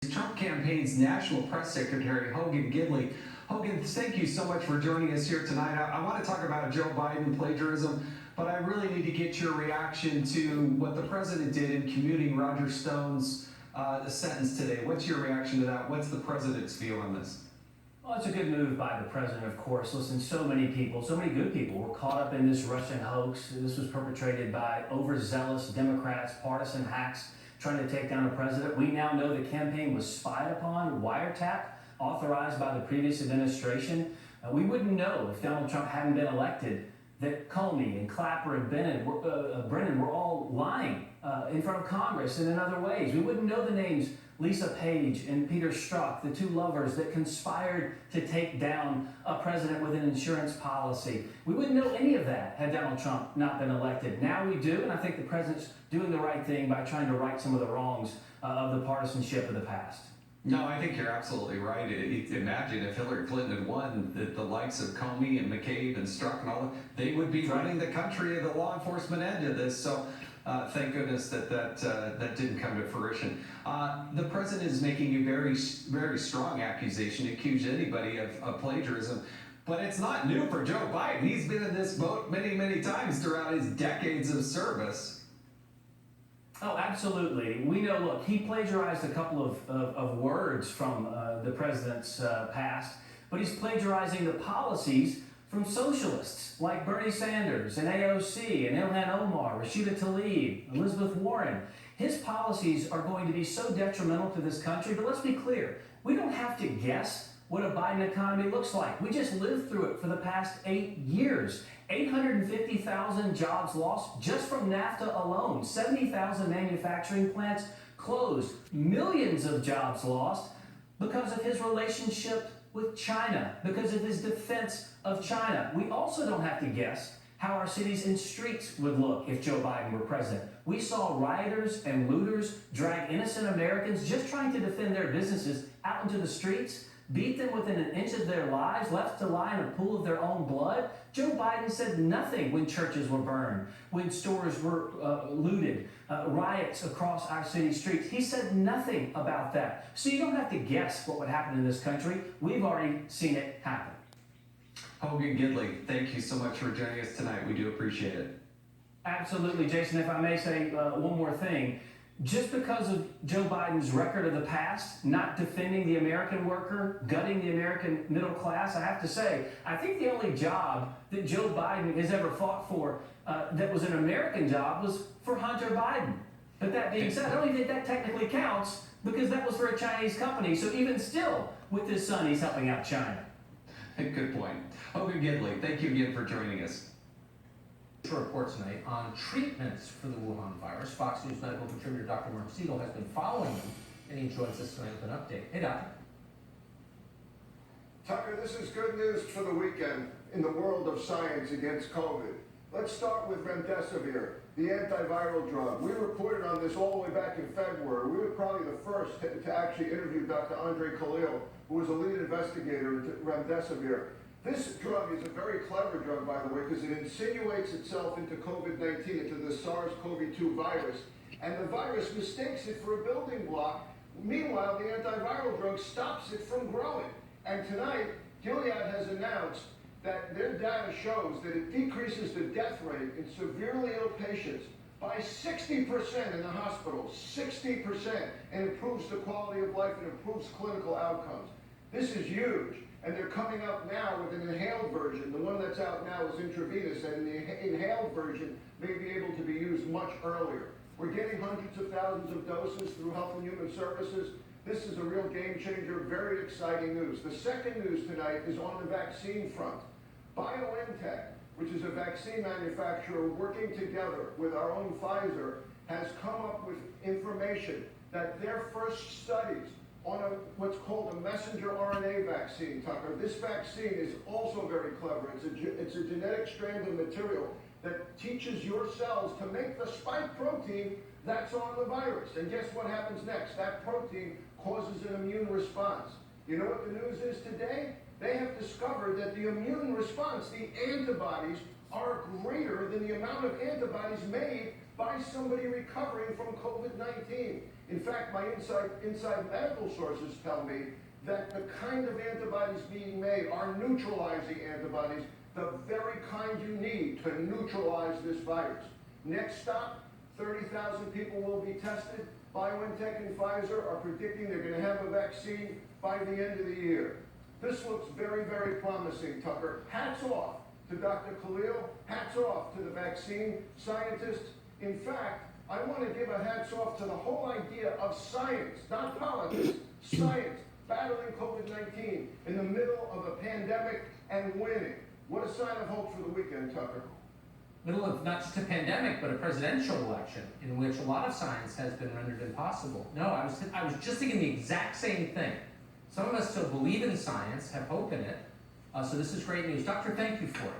Trump campaign's national press secretary, Hogan Gidley. Hogan, thank you so much for joining us here tonight. I want to talk about Joe Biden plagiarism, but I really need to get your reaction to what the president did in commuting Roger Stone's sentence today. What's your reaction to that? What's the president's view on this? Well, it's a good move by the president, of course. Listen, so many people, so many good people were caught up in this Russian hoax. This was perpetrated by overzealous Democrats, partisan hacks trying to take down the president. We now know the campaign was spied upon, wiretapped, authorized by the previous administration. We wouldn't know if Donald Trump hadn't been elected that Comey and Clapper and Brennan were all lying in front of Congress and in other ways. We wouldn't know the names Lisa Page and Peter Strzok, the two lovers that conspired to take down a president with an insurance policy. We wouldn't know any of that had Donald Trump not been elected. Now we do, and I think the president's doing the right thing by trying to right some of the wrongs of the partisanship of the past. No, I think you're absolutely right. Imagine if Hillary Clinton had won, the likes of Comey and McCabe and Strzok and all that, they would be running the country at the law enforcement end of this. So thank goodness that didn't come to fruition. The president is making a very, very strong accusation to accuse anybody of plagiarism. But it's not new for Joe Biden. He's been in this boat many, many times throughout his decades of service. Oh, absolutely. We know, look, he plagiarized a couple of words from the president's past, but he's plagiarizing the policies from socialists like Bernie Sanders and AOC and Ilhan Omar, Rashida Tlaib, Elizabeth Warren. His policies are going to be so detrimental to this country, but let's be clear, we don't have to guess what a Biden economy looks like. We just lived through it for the past 8 years. 850,000 jobs lost just from NAFTA alone. 70,000 manufacturing plants closed. Millions of jobs lost because of his relationship with China, because of his defense of China. We also don't have to guess how our cities and streets would look if Joe Biden were president. We saw rioters and looters drag innocent Americans just trying to defend their businesses out into the streets, beat them within an inch of their lives, left to lie in a pool of their own blood. Joe Biden said nothing when churches were burned, when stores were looted, riots across our city streets. He said nothing about that. So you don't have to guess what would happen in this country. We've already seen it happen. Hogan Gidley, thank you so much for joining us tonight. We do appreciate it. Absolutely, Jason. If I may say one more thing. Just because of Joe Biden's record of the past, not defending the American worker, gutting the American middle class, I have to say, I think the only job that Joe Biden has ever fought for that was an American job was for Hunter Biden. But that being said, I don't even think that technically counts because that was for a Chinese company. So even still, with his son, he's helping out China. Good point. Hogan Gidley, thank you again for joining us. Report tonight on treatments for the Wuhan virus. Fox News medical contributor Dr. Mark Siegel has been following them, and he joins us tonight with an update. Hey, Doctor. Tucker, this is good news for the weekend in the world of science against COVID. Let's start with remdesivir, the antiviral drug. We reported on this all the way back in February. We were probably the first to actually interview Dr. Andre Khalil, who was a lead investigator into remdesivir. This drug is a very clever drug, by the way, because it insinuates itself into COVID-19, into the SARS-CoV-2 virus, and the virus mistakes it for a building block. Meanwhile, the antiviral drug stops it from growing. And tonight, Gilead has announced that their data shows that it decreases the death rate in severely ill patients by 60% in the hospital, 60%, and improves the quality of life and improves clinical outcomes. This is huge. And they're coming up now with an inhaled version. The one that's out now is intravenous, and the inhaled version may be able to be used much earlier. We're getting hundreds of thousands of doses through Health and Human Services. This is a real game changer, very exciting news. The second news tonight is on the vaccine front. BioNTech, which is a vaccine manufacturer working together with our own Pfizer, has come up with information that their first studies on what's called a messenger RNA vaccine, Tucker. This vaccine is also very clever. It's a genetic strand of material that teaches your cells to make the spike protein that's on the virus. And guess what happens next? That protein causes an immune response. You know what the news is today? They have discovered that the immune response, the antibodies, are greater than the amount of antibodies made by somebody recovering from COVID-19. In fact, my inside medical sources tell me that the kind of antibodies being made are neutralizing antibodies, the very kind you need to neutralize this virus. Next stop, 30,000 people will be tested. BioNTech and Pfizer are predicting they're going to have a vaccine by the end of the year. This looks very, very promising, Tucker. Hats off to Dr. Khalil. Hats off to the vaccine scientists. In fact, I want to give a hats off to the whole idea of science, not politics, science, battling COVID-19 in the middle of a pandemic and winning. What a sign of hope for the weekend, Tucker. Middle of not just a pandemic, but a presidential election in which a lot of science has been rendered impossible. No, I was just thinking the exact same thing. Some of us still believe in science, have hope in it. So this is great news. Doctor, thank you for it.